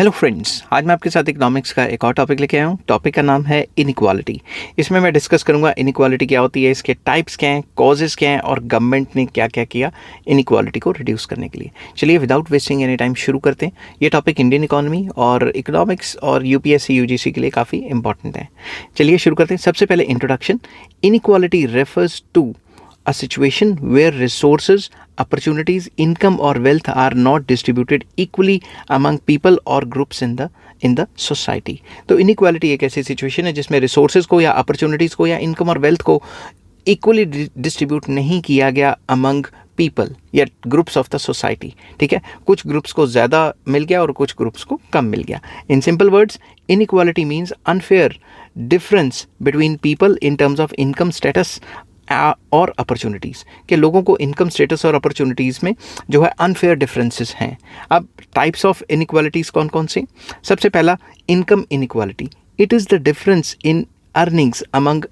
Hello friends, आज मैं आपके साथ इकोनॉमिक्स का एक और टॉपिक लेके आया हूँ। टॉपिक का नाम है इनइक्वालिटी। इसमें मैं डिस्कस करूँगा इनइक्वालिटी क्या होती है, इसके टाइप्स क्या हैं, कॉजेज़ क्या हैं और गवर्नमेंट ने क्या क्या किया इनइक्वालिटी को रिड्यूस करने के लिए। चलिए विदाउट वेस्टिंग एनी टाइम शुरू करते हैं। ये टॉपिक इंडियन इकोनॉमी और इकोनॉमिक्स और यूपीएससी यूजीसी के लिए काफ़ी इंपॉर्टेंट है। चलिए शुरू करते हैं। सबसे पहले introduction. Inequality refers to a situation where resources, opportunities, income or wealth are not distributed equally among people or groups in the society। तो inequality एक ऐसी सिचुएशन है जिसमें रिसोर्सेज को या अपॉर्चुनिटीज़ को या इनकम और वेल्थ को इक्वली डिस्ट्रीब्यूट नहीं किया गया अमंग पीपल या ग्रुप्स ऑफ द सोसाइटी। ठीक है, कुछ ग्रुप्स को ज़्यादा मिल गया और कुछ ग्रुप्स को कम मिल गया। In simple words, inequality means unfair difference between people in terms of income status और अपॉर्चुनिटीज़, के लोगों को इनकम स्टेटस और अपॉर्चुनिटीज़ में जो है अनफेयर डिफरेंसेस हैं। अब टाइप्स ऑफ इनइक्वालिटीज़ कौन कौन से? सबसे पहला income inequality. It is the difference in earnings among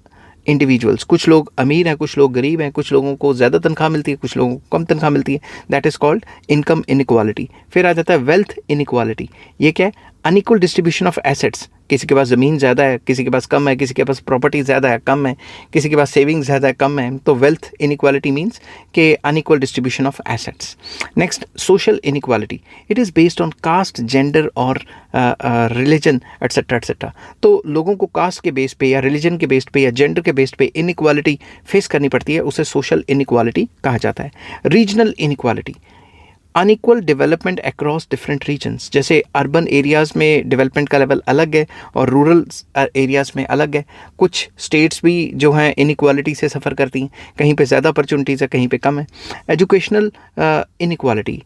individuals. कुछ लोग अमीर हैं, कुछ लोग गरीब हैं, कुछ लोगों को ज़्यादा तनख्वाह मिलती है, कुछ लोगों को कम तनख्वाह मिलती है। That is called income inequality. फिर आ जाता है वेल्थ इनइक्वालिटी। ये क्या है? Unequal distribution of assets. किसी के पास ज़मीन ज़्यादा है, किसी के पास कम है, किसी के पास प्रॉपर्टी ज़्यादा है, कम है, किसी के पास सेविंग्स ज़्यादा है, कम है। तो वेल्थ इनइक्वालिटी मीन्स के unequal distribution of assets. Next, social inequality. It is based on caste, gender और रिलीजन एट्सेट्रा एट्सेट्रा। तो लोगों को कास्ट के बेस पे या रिलीजन के बेस पे या जेंडर के बेस पे इनइक्वालिटी फेस करनी पड़ती है, उसे सोशल इनइक्वालिटी कहा जाता है। Regional inequality, unequal development across different regions. जैसे अर्बन एरियाज़ में डेवलपमेंट का लेवल अलग है और रूरल एरियाज़ में अलग है। कुछ स्टेट्स भी जो हैं इनइक्वालिटी से सफ़र करती हैं, कहीं पे ज़्यादा अपॉर्चुनिटीज़ है, कहीं पे कम है। Educational inequality,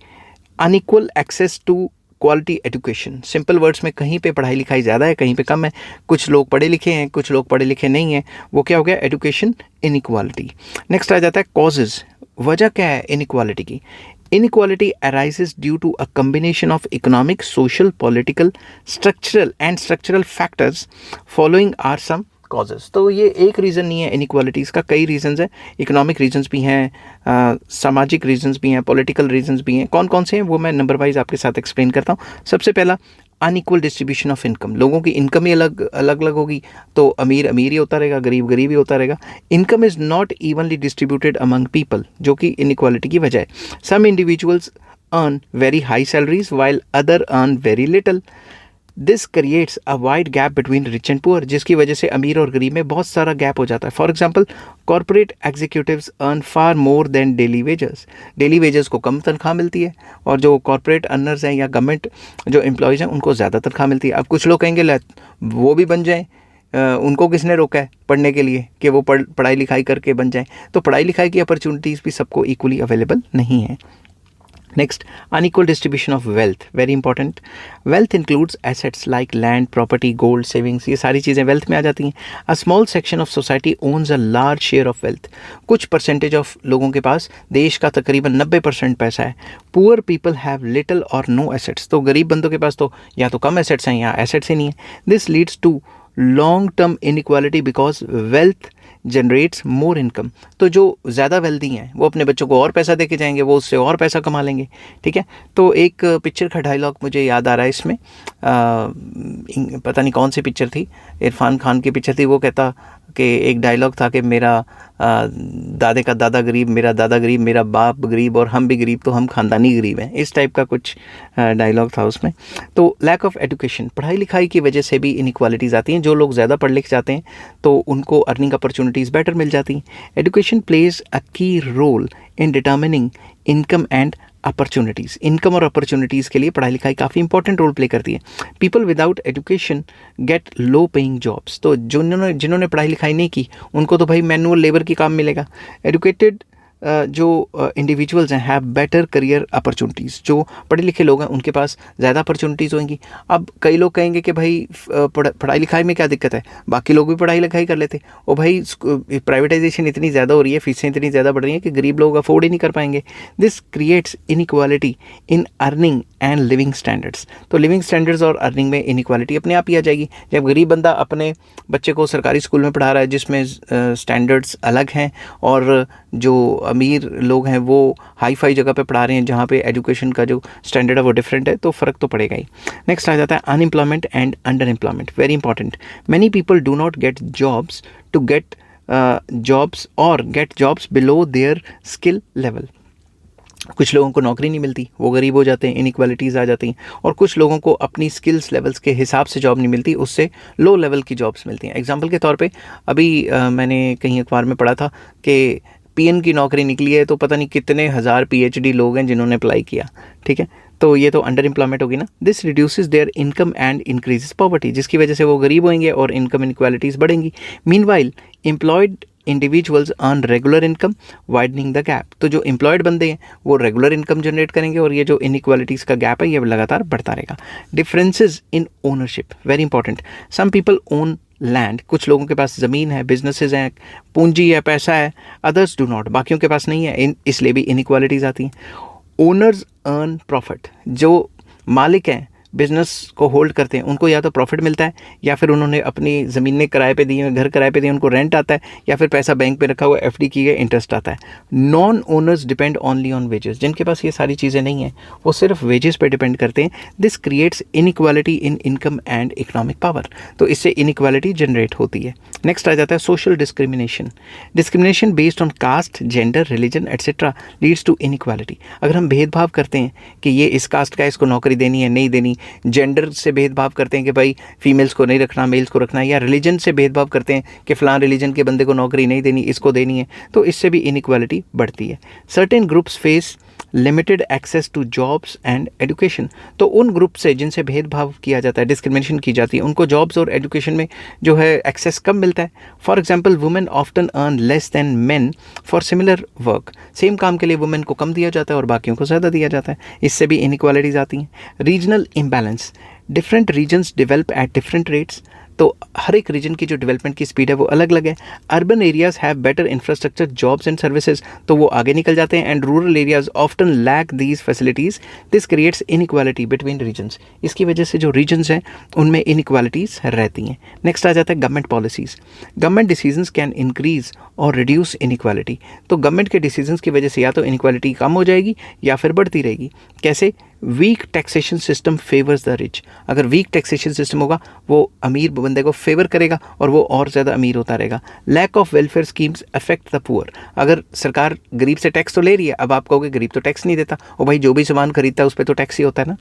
unequal access to quality education. Simple words में कहीं पे पढ़ाई लिखाई ज़्यादा है, कहीं पे कम है। कुछ लोग पढ़े लिखे हैं, कुछ लोग पढ़े लिखे नहीं हैं। वो क्या हो गया? Education inequality. नेक्स्ट आ जाता है कॉजेज़। वजह क्या है इनइक्वालिटी की? Inequality arises due to a combination of economic, social, political, structural factors. Following are some causes। तो ये एक रीज़न नहीं है इनइक्वालिटीज़ का, कई रीजंस हैं। इकोनॉमिक रीजंस भी हैं, सामाजिक रीजंस भी हैं, पॉलिटिकल रीजंस भी हैं। कौन कौन से हैं वो मैं नंबर वाइज आपके साथ एक्सप्लेन करता हूँ। सबसे पहला, अनइक्वल डिस्ट्रीब्यूशन ऑफ इनकम। लोगों की इनकम ही अलग अलग होगी, तो अमीर अमीर ही होता रहेगा, गरीब गरीब ही होता रहेगा। Income is not evenly distributed among people, जो कि इनइक्वालिटी की वजह है। Some individuals earn very high salaries while other earn very little. This creates a wide gap between rich and poor, जिसकी वजह से अमीर और गरीब में बहुत सारा गैप हो जाता है। For example, corporate executives earn far more than daily wages. Daily wages को कम तनख्वाह मिलती है और जो कॉर्पोरेट अर्नर्स हैं या गवर्नमेंट जो एम्प्लॉयज़ हैं उनको ज़्यादा तनख्वाह मिलती है। अब कुछ लोग कहेंगे ले वो भी बन जाएँ, उनको किसने रोका है पढ़ने के लिए कि वो पढ़ाई लिखाई करके बन जाएँ? तो पढ़ाई लिखाई की अपॉर्चुनिटीज़ भी सबको इक्वली अवेलेबल नहीं है। Next, unequal distribution of wealth, very important. Wealth includes assets like land, property, gold, savings. ये सारी चीज़ें वेल्थ में आ जाती हैं। A small section of society owns a large share of wealth. कुछ परसेंटेज ऑफ लोगों के पास देश का तकरीबन 90% पैसा है। पुअर पीपल हैव लिटल और नो एसेट्स। तो गरीब बंदों के पास तो या तो कम एसेट्स हैं या एसेट्स ही नहीं है। This leads to long term inequality because wealth generates more income. तो जो ज़्यादा वेल्दी हैं वो अपने बच्चों को और पैसा दे के जाएंगे, वो उससे और पैसा कमा लेंगे। ठीक है, तो एक पिक्चर का डायलॉग मुझे याद आ रहा है इसमें, पता नहीं कौन सी पिक्चर थी, इरफान खान की पिक्चर थी। वो कहता कि एक डायलॉग था कि मेरा दादे का दादा गरीब, मेरा दादा गरीब, मेरा बाप गरीब और हम भी गरीब, तो हम ख़ानदानी गरीब हैं। इस टाइप का कुछ डायलॉग था उसमें। तो लैक ऑफ एजुकेशन, पढ़ाई लिखाई की वजह से भी इनइक्वालिटीज़ आती हैं। जो लोग ज़्यादा पढ़ लिख जाते हैं तो उनको अर्निंग अपॉर्चुनिटीज़ बेटर मिल जाती हैं। Education plays a key role in determining income and opportunities. Income और अपॉर्चुनिटीज़ के लिए पढ़ाई लिखाई काफ़ी इंपॉर्टेंट रोल प्ले करती है। People without education get low paying jobs. तो जिन्होंने पढ़ाई लिखाई नहीं की उनको तो भाई मैनुअल लेबर की काम मिलेगा। एजुकेटेड जो इंडिविजुअल्स हैं हैव बेटर करियर अपॉर्चुनिटीज़। जो पढ़े लिखे लोग हैं उनके पास ज़्यादा अपॉर्चुनिटीज़ होंगी। अब कई लोग कहेंगे कि भाई पढ़ाई लिखाई में क्या दिक्कत है, बाकी लोग भी पढ़ाई लिखाई कर लेते। और भाई प्राइवेटाइजेशन इतनी ज़्यादा हो रही है, फीसें इतनी ज़्यादा बढ़ रही हैं कि गरीब लोग अफोर्ड ही नहीं कर पाएंगे। This creates inequality in earning and living standards. तो लिविंग स्टैंडर्ड्स और अर्निंग में इनइक्वालिटी अपने आप ही आ जाएगी। जब गरीब बंदा अपने बच्चे को सरकारी स्कूल में पढ़ा रहा है जिसमें स्टैंडर्ड्स अलग हैं, और जो अमीर लोग हैं वो हाई फाई जगह पे पढ़ा रहे हैं जहाँ पे एजुकेशन का जो स्टैंडर्ड है वो डिफरेंट है, तो फ़र्क तो पड़ेगा ही। नेक्स्ट आ जाता है unemployment and underemployment, very important. Many people do not get jobs to get jobs और get jobs below their skill level. कुछ लोगों को नौकरी नहीं मिलती, वो गरीब हो जाते हैं, इनइक्वालिटीज़ आ जाती हैं। और कुछ लोगों को अपनी स्किल्स लेवल्स के हिसाब से जॉब नहीं मिलती, उससे लो लेवल की जॉब्स मिलती हैं। एग्जांपल के तौर पे अभी मैंने कहीं अखबार में पढ़ा था कि पीएन की नौकरी निकली है, तो पता नहीं कितने हज़ार पीएचडी लोग हैं जिन्होंने अप्लाई किया, ठीक है। तो ये तो अंडर एम्प्लॉयमेंट होगी ना। This reduces there income and increases poverty, जिसकी वजह से वो गरीब होंगे और इनकम इनक्वालिटीज़ बढ़ेंगी। Meanwhile employed individuals earn regular income widening the gap, तो जो एम्प्लॉयड बंदे हैं वो रेगुलर इनकम जनरेट करेंगे और ये जो इनइक्वालिटीज़ का गैप है ये लगातार बढ़ता रहेगा। Differences in ownership, very important. Some people own land, कुछ लोगों के पास ज़मीन है, बिजनेसेस हैं, पूंजी है, पैसा है। अदर्स डू नॉट, बाकियों के पास नहीं है, इसलिए भी इनइक्वालिटीज़ आती हैं। ओनर्स अर्न प्रॉफिट, जो मालिक हैं बिजनेस को होल्ड करते हैं उनको या तो प्रॉफिट मिलता है या फिर उन्होंने अपनी ज़मीनें किराए पे दी हैं, घर किराए पे दिए, उनको रेंट आता है, या फिर पैसा बैंक पे रखा हुआ एफडी की गई, इंटरेस्ट आता है। Non owners depend only on wages, जिनके पास ये सारी चीज़ें नहीं हैं वो सिर्फ वेजेस पे डिपेंड करते हैं। This creates inequality in income and economic power, तो इससे इनइक्वालिटी जनरेट होती है। नेक्स्ट आ जाता है social discrimination. Discrimination based on caste, gender, religion etcetera leads to inequality. अगर हम भेदभाव करते हैं कि ये इस कास्ट का, इसको नौकरी देनी है नहीं देनी, जेंडर से भेदभाव करते हैं कि भाई फीमेल्स को नहीं रखना, मेल्स को रखना है, या रिलीजन से भेदभाव करते हैं कि फ़लाँ रिलीजन के बंदे को नौकरी नहीं देनी, इसको देनी है, तो इससे भी इनइक्वालिटी बढ़ती है। Certain groups face limited access to jobs and education, तो उन ग्रुप से जिनसे भेदभाव किया जाता है, डिस्क्रिमिनेशन की जाती है, उनको जॉब्स और एजुकेशन में जो है एक्सेस कम मिलता है। For example women often earn less than main for similar work, same काम के लिए वुमेन को कम दिया जाता है और बाकियों को ज़्यादा दिया जाता है, इससे भी इनइक्वालिटीज़ आती हैं। Regional imbalance, different regions develop at different rates, तो हर एक रीजन की जो डेवलपमेंट की स्पीड है वो अलग अलग है। Urban areas have better infrastructure, jobs and services, तो वो आगे निकल जाते हैं, and rural areas often lack these facilities. This creates inequality between regions, इसकी वजह से जो रीजन्स हैं उनमें इनइक्वालिटीज़ रहती हैं। नेक्स्ट आ जाता है government policies. Government decisions can increase और रिड्यूस इनइक्वालिटी, तो गवर्नमेंट के डिसीजंस की वजह से या तो इनइक्वालिटी कम हो जाएगी या फिर बढ़ती रहेगी। कैसे? Weak taxation system favours the rich, अगर वीक टैक्सेशन सिस्टम होगा वो अमीर बंदे को फेवर करेगा और वो और ज़्यादा अमीर होता रहेगा। Lack of welfare schemes affect the poor, अगर सरकार गरीब से टैक्स तो ले रही है, अब आप कहोगे गरीब तो टैक्स नहीं देता, और भाई जो भी सामान खरीदता है उस पर तो टैक्स ही होता है ना,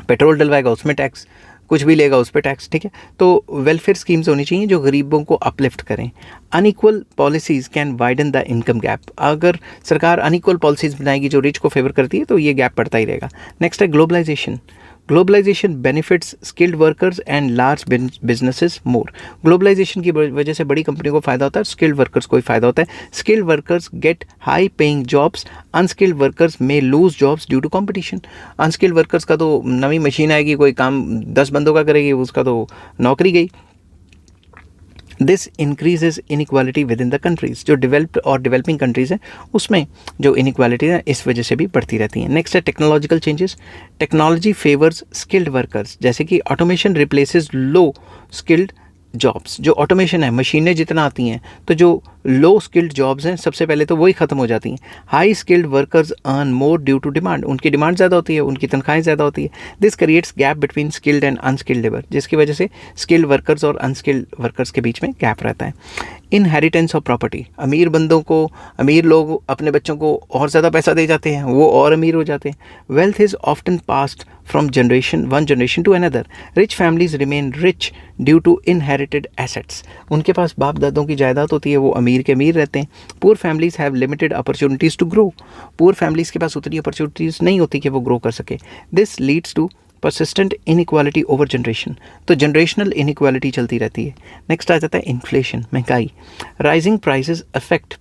पेट्रोल डलवाएगा उसमें टैक्स, कुछ भी लेगा उस पर टैक्स, ठीक है। तो वेलफेयर स्कीम्स होनी चाहिए जो गरीबों को अपलिफ्ट करें। Unequal policies can widen the income gap, अगर सरकार अनइक्वल पॉलिसीज़ बनाएगी जो रिच को फेवर करती है तो ये गैप बढ़ता ही रहेगा। नेक्स्ट है globalisation. Globalisation benefits skilled workers and large businesses more, globalisation की वजह से बड़ी कंपनियों को फ़ायदा होता है, स्किल्ड वर्कर्स को ही फ़ायदा होता है। Skilled workers get high paying jobs, unskilled workers may lose jobs due to competition. Unskilled workers का तो नवी मशीन आएगी, कोई काम 10 बंदों का करेगी, उसका तो नौकरी गई। This increases inequality with in the countries, जो डेवलप्ड और डेवलपिंग कंट्रीज़ हैं उसमें जो इनइक्वालिटी है इस वजह से भी बढ़ती रहती हैं। नेक्स्ट है technological changes. Technology favours skilled workers, जैसे कि ऑटोमेशन रिप्लेसेस लो स्किल्ड जॉब्स, जो ऑटोमेशन है, मशीनें जितना आती हैं तो जो लो स्किल्ड जॉब्स हैं सबसे पहले तो वही ख़त्म हो जाती हैं। High skilled workers earn more due to demand, उनकी डिमांड ज़्यादा होती है, उनकी तनख्वाहें ज़्यादा होती है। This creates gap between skilled and unskilled labour, जिसकी वजह से स्किल्ड वर्कर्स और अनस्किल्ड वर्कर्स के बीच में गैप रहता है। इनहेरिटेंस ऑफ प्रॉपर्टी, अमीर बंदों को, अमीर लोग अपने बच्चों को और ज़्यादा पैसा दे जाते हैं, वो और अमीर हो जाते हैं। Wealth is often passed from one generation to another. Rich families remain rich due to inherited assets, उनके पास बाप दादों की जायदाद होती है, वो अमीर के अमीर रहते हैं। Poor families have limited opportunities to grow, poor families के पास उतनी अपॉर्चुनिटीज़ नहीं होती कि वो ग्रो कर सके। This leads to persistent inequality over generation, तो जनरेशनल इनइक्वालिटी चलती रहती है। नेक्स्ट आ जाता है इन्फ्लेशन, महंगाई। Rising prices affect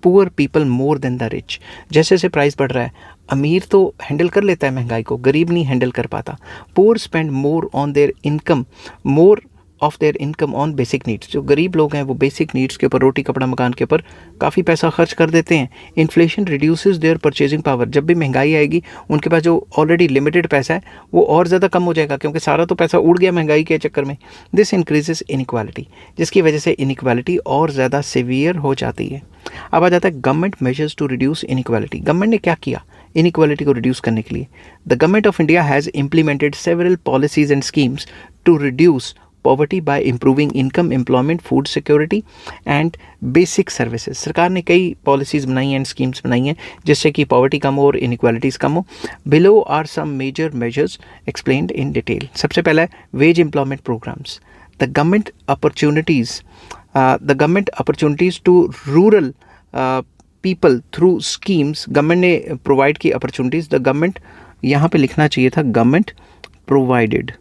poor people more than the rich, जैसे जैसे प्राइस बढ़ रहा है अमीर तो हैंडल कर लेता है महंगाई को, गरीब नहीं हैंडल कर पाता। Poor spend more on their income, more of their income on basic needs. जो गरीब लोग हैं वो बेसिक नीड्स के ऊपर, रोटी कपड़ा मकान के ऊपर काफ़ी पैसा खर्च कर देते हैं। Inflation reduces their purchasing power. जब भी महंगाई आएगी उनके पास जो ऑलरेडी लिमिटेड पैसा है वो और ज़्यादा कम हो जाएगा, क्योंकि सारा तो पैसा उड़ गया महंगाई के चक्कर में। दिस इंक्रीजेस इनइक्वालिटी, जिसकी वजह से इनइक्वालिटी और ज़्यादा सीवियर हो जाती है। अब आ जाता है government measures to reduce inequality. Government ने क्या किया इनइक्वालिटी को रिड्यूस करने के लिए? The government of India has implemented several policies and schemes to reduce poverty by improving income, employment, food security and basic services. सरकार ने कई पॉलिसीज़ बनाई एंड स्कीम्स बनाई हैं जिससे कि पॉवर्टी कम हो और इनइक्वालिटीज़ कम हो। Below are some major measures explained in detail. सबसे पहला है wage employment programmes. The government opportunities to rural people through schemes. Government ने प्रोवाइड की अपॉर्चुनिटीज़। द गवर्नमेंट, यहाँ पे लिखना चाहिए था गवर्नमेंट प्रोवाइडेड,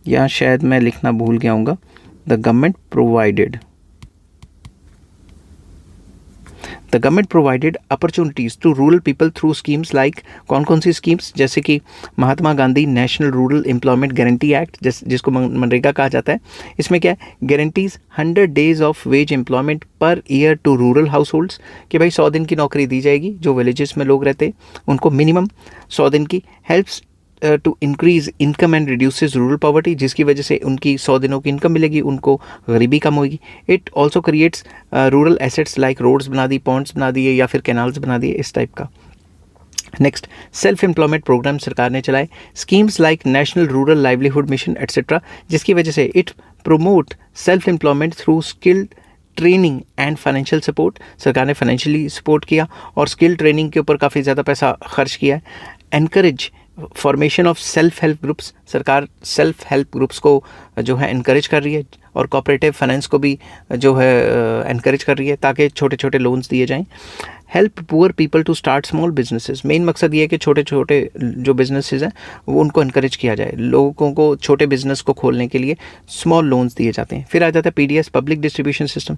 या शायद मैं लिखना भूल गया हूँगा। The government provided opportunities to rural people through schemes like, कौन कौन सी स्कीम्स? जैसे कि Mahatma Gandhi national rural employment guarantee act, जिसको मनरेगा कहा जाता है। इसमें क्या है? Guarantees 100 days of wage employment per year to rural households, कि भाई 100 दिन की नौकरी दी जाएगी जो विलेजेस में लोग रहते हैं उनको, मिनिमम 100 दिन की। Helps to increase income and reduces rural poverty, जिसकी वजह से उनकी 100 दिनों की इनकम मिलेगी, उनको गरीबी कम होगी। It also creates rural assets like roads बना दी, पॉन्ड्स बना दिए या फिर कैनाल्स बना दिए, इस टाइप का। नेक्स्ट, सेल्फ एम्प्लॉयमेंट प्रोग्राम सरकार ने चलाए, schemes like national rural livelihood mission etcetera, जिसकी वजह से it promote self employment through skill training and financial support. सरकार ने फाइनेंशियली सपोर्ट किया और स्किल ट्रेनिंग के ऊपर काफ़ी ज़्यादा पैसा खर्च किया है। Encourage formation of self help groups. सरकार सेल्फ हेल्प ग्रुप्स को जो है इनकरेज कर रही है और कोऑपरेटिव फाइनेंस को भी जो है इनकरेज कर रही है ताकि छोटे छोटे लोन्स दिए जाएं। Help poor people to start small businesses. Main मकसद ये है कि छोटे छोटे जो बिजनेसेस हैं वो उनको इनकरेज किया जाए। लोगों को छोटे बिजनेस को खोलने के लिए स्मॉल लोन्स दिए जाते हैं। फिर आ जाता है पीडीएस, पब्लिक डिस्ट्रीब्यूशन सिस्टम।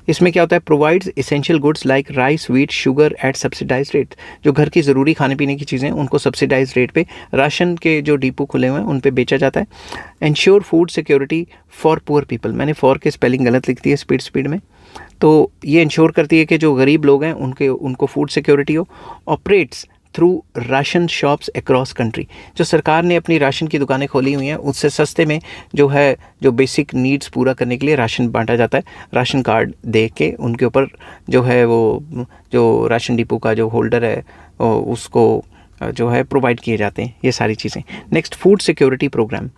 इसमें क्या होता है? Provides essential goods like rice, wheat, sugar at subsidise rate. जो घर की ज़रूरी खाने पीने की चीज़ें उनको सब्सिडाइज रेट पे राशन के जो डिपो खुले हुए हैं उन पे बेचा जाता है। Ensure food security for poor people. मैंने फॉर के स्पेलिंग गलत लिख दी है स्पीड में, तो ये इंश्योर करती है कि जो गरीब लोग हैं उनको फूड सिक्योरिटी हो। Operates through ration shops across country. जो सरकार ने अपनी राशन की दुकानें खोली हुई हैं उससे सस्ते में जो है जो बेसिक नीड्स पूरा करने के लिए राशन बांटा जाता है। राशन कार्ड दे के उनके ऊपर जो है वो जो राशन डिपो का जो होल्डर है उसको जो है प्रोवाइड किए जाते हैं ये सारी चीज़ें। Next, food security programme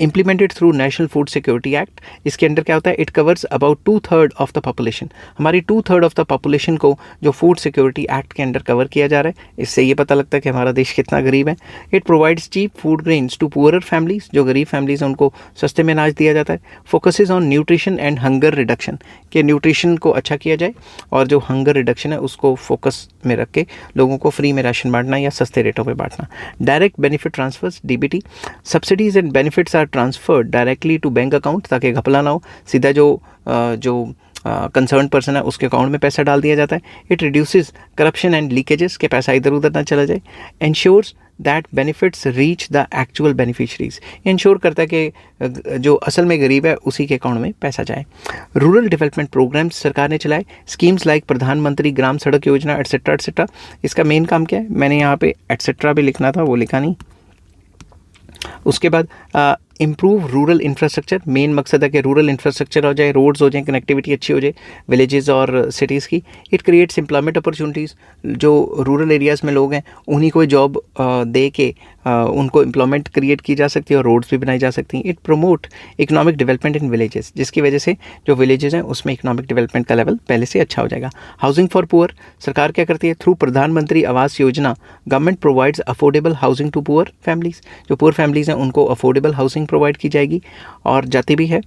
implemented through national food security act. इसके अंडर क्या होता है? It covers about 2/3 of the population. हमारी 2/3 ऑफ द पॉपुलेशन को जो फूड सिक्योरिटी एक्ट के अंडर कवर किया जा रहा है। इससे ये पता लगता है कि हमारा देश कितना गरीब है। It provides cheap food grains to poorer families. जो गरीब फैमिलीज हैं उनको सस्ते में अनाज दिया जाता है। Focuses on nutrition and hunger reduction, के न्यूट्रिशन को अच्छा किया जाए और जो हंगर रिडक्शन है उसको फोकस में रख के लोगों को फ्री में राशन बांटना या सस्ते रेटों पे बांटना। Direct benefit transfers, DBT. Subsidies and benefits are transferred directly to bank account, ताकि घपला ना हो, सीधा जो कंसर्न पर्सन है उसके अकाउंट में पैसा डाल दिया जाता है। It reduces corruption and leakages, के पैसा इधर उधर ना चला जाए। Ensures that benefits reach the actual beneficiaries. Ensure करता है कि जो असल में गरीब है उसी के अकाउंट में पैसा जाए। रूरल डेवलपमेंट प्रोग्राम्स सरकार ने चलाए, स्कीम्स लाइक प्रधानमंत्री ग्राम सड़क योजना एट्सेट्रा एट्सेट्रा। इसका मेन काम क्या है? मैंने यहाँ पे एट्सेट्रा भी लिखना था, वो लिखा नहीं। उसके बाद इम्प्रूव रूरल इंफ्रास्ट्रक्चर। मेन मकसद है कि रूरल इंफ्रास्ट्रक्चर हो जाए, रोड्स हो जाए, कनेक्टिविटी अच्छी हो जाए विलेजेस और सिटीज़ की। It creates employment opportunities. जो रूरल एरियाज़ में लोग हैं उन्हीं को जॉब दे के उनको एम्प्लॉयमेंट क्रिएट की जा सकती है और रोड्स भी बनाई जा सकती हैं। It promote economic development in villages, जिसकी वजह से जो विलेजेस हैं उसमें इकोनॉमिक डेवलपमेंट का लेवल पहले से अच्छा हो जाएगा। हाउसिंग फॉर पुअर, सरकार क्या करती है? Through Pradhan Mantri Awas Yojana government provides affordable housing to poor families. जो पुअर फैमिलीज़ हैं उनको अफोर्डेबल हाउसिंग प्रोवाइड की जाएगी और जाती भी है।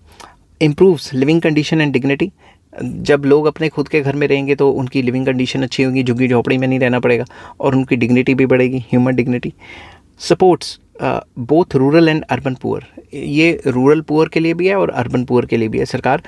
Improves living condition and dignity. जब लोग अपने खुद के घर में रहेंगे तो उनकी लिविंग कंडीशन अच्छी होगी, झुग्गी झोपड़ी में नहीं रहना पड़ेगा और उनकी डिग्निटी भी बढ़ेगी, human dignity. Supports both rural and urban poor. ये रूरल पुअर के लिए भी है और अर्बन पुअर के लिए भी है। सरकार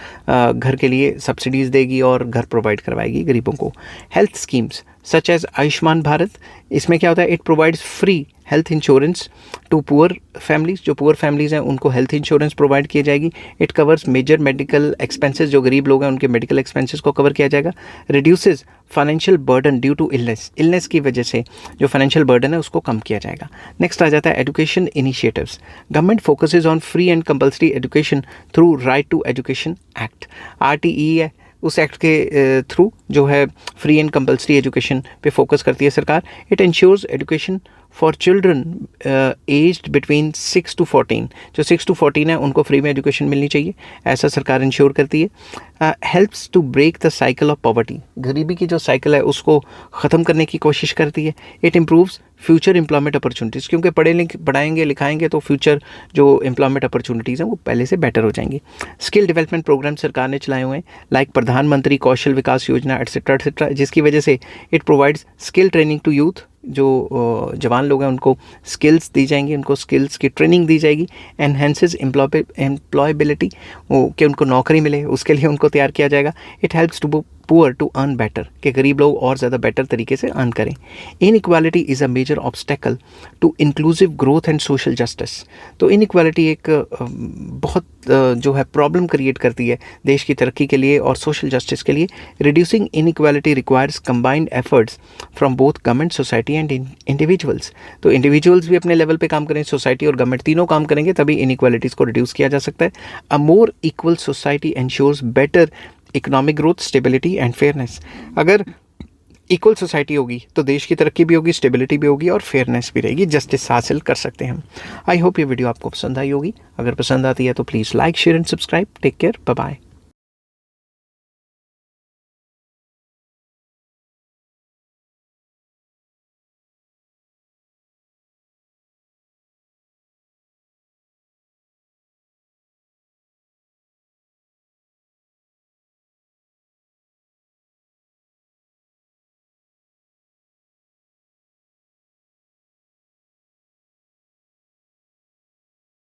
घर के लिए सब्सिडीज़ देगी और घर प्रोवाइड करवाएगी गरीबों को। Health schemes such as Ayushman Bharat. इसमें क्या होता है? It provides free health insurance to poor families, जो पुअर फैमिलीज़ हैं उनको हेल्थ इंश्योरेंस प्रोवाइड किया जाएगी। It covers major medical expenses, जो गरीब लोग हैं उनके मेडिकल एक्सपेंसेस को कवर किया जाएगा। Reduces financial burden due to illness की वजह से जो फाइनेंशियल बर्डन है उसको कम किया जाएगा। नेक्स्ट आ जाता है education initiatives. Government focuses on free and compulsory education through right to education act. RTE है, उस एक्ट के थ्रू जो है फ्री एंड कंपल्सरी एजुकेशन पे फोकस करती है सरकार। It ensures education for children aged between 6 to 14, जो 6 to 14 है उनको फ्री में एजुकेशन मिलनी चाहिए, ऐसा सरकार इंश्योर करती है। Helps to break the cycle of poverty, गरीबी की जो साइकिल है उसको ख़त्म करने की कोशिश करती है। It improves future employment opportunities, क्योंकि पढ़ाएंगे लिखाएंगे तो फ्यूचर जो एम्प्लॉयमेंट अपॉर्चुनिटीज़ हैं वो पहले से बेटर हो जाएंगी। स्किल डेवलपमेंट प्रोग्राम सरकार ने चलाए हुए हैं, लाइक प्रधानमंत्री कौशल विकास योजना एटसेट्रा, जिसकी वजह से it provides skill training to youth, जो जवान लोग हैं उनको स्किल्स दी जाएंगी, उनको स्किल्स की ट्रेनिंग दी जाएगी। एनहेंसेस एम्प्लॉयबिलिटी, वो कि उनको नौकरी मिले उसके लिए उनको तैयार किया जाएगा। It helps to poor to earn better, कि गरीब लोग और ज़्यादा बेटर तरीके से अर्न करें। Inequality is a major obstacle to inclusive growth and social justice. तो इनइक्वालिटी एक बहुत जो है प्रॉब्लम क्रिएट करती है देश की तरक्की के लिए और सोशल जस्टिस के लिए। Reducing inequality requires combined efforts from both government, society and individuals. तो इंडिविजुअल्स भी अपने लेवल पे काम करें, सोसाइटी और गवर्नमेंट तीनों काम करेंगे तभी इनइक्वालिटीज़ को रिड्यूस किया जा सकता है। A more equal society ensures better economic growth, stability and fairness. अगर इक्वल सोसाइटी होगी तो देश की तरक्की भी होगी, स्टेबिलिटी भी होगी और फेयरनेस भी रहेगी, जस्टिस हासिल कर सकते हैं हम। आई होप ये वीडियो आपको पसंद आई होगी। अगर पसंद आती है तो please like, share and subscribe. Take care, bye bye.